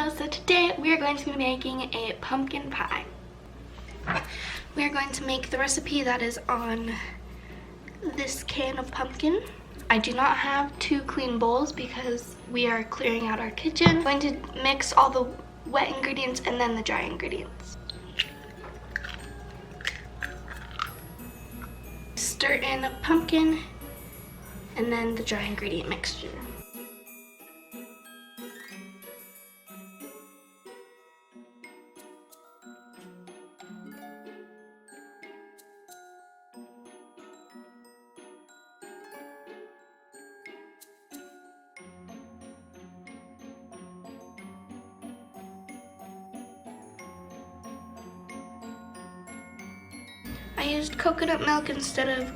Hello, so today we are going to be making a pumpkin pie. We are going to make the recipe that is on this can of pumpkin. I do not have 2 clean bowls because we are clearing out our kitchen. I'm going to mix all the wet ingredients and then the dry ingredients. Stir in pumpkin and then the dry ingredient mixture. I used coconut milk instead of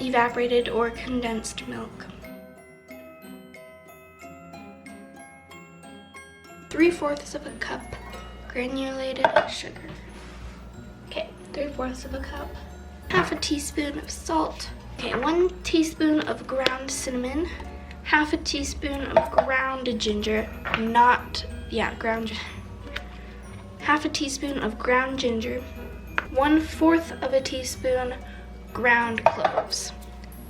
evaporated or condensed milk. 3/4 of a cup granulated sugar. Okay, 3/4 of a cup. Half a teaspoon of salt. Okay, 1 teaspoon of ground cinnamon. Half a teaspoon of ground ginger. Half a teaspoon of ground ginger. 1/4 of a teaspoon ground cloves.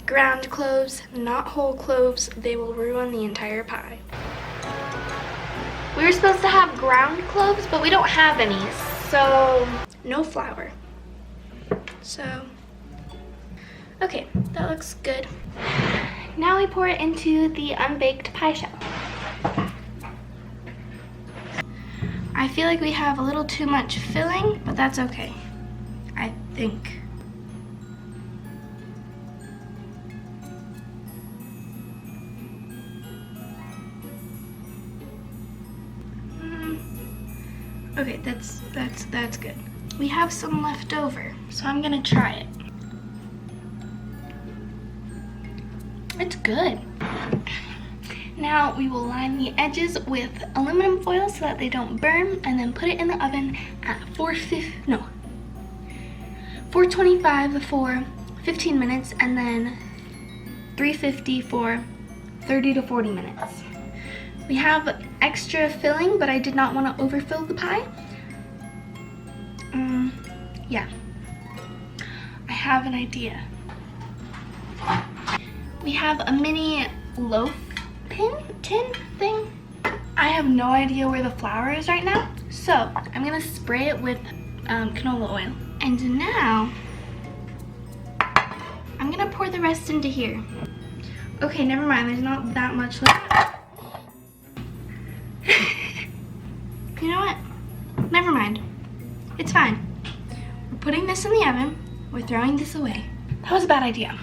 Ground cloves, not whole cloves. They will ruin the entire pie. We were supposed to have ground cloves, but we don't have any, so no flour. So, okay, that looks good. Now we pour it into the unbaked pie shell. I feel like we have a little too much filling, but that's okay. I think. Okay, that's good. We have some left over, so I'm gonna try it. It's good. Now we will line the edges with aluminum foil so that they don't burn, and then put it in the oven at 425 for 15 minutes, and then 350 for 30 to 40 minutes. We have extra filling, but I did not want to overfill the pie. Yeah, I have an idea. We have a mini loaf tin thing. I have no idea where the flour is right now, so I'm gonna spray it with canola oil. And now I'm gonna pour the rest into here. Okay, never mind, there's not that much left. You know what? Never mind. It's fine. We're putting this in the oven. We're throwing this away. That was a bad idea.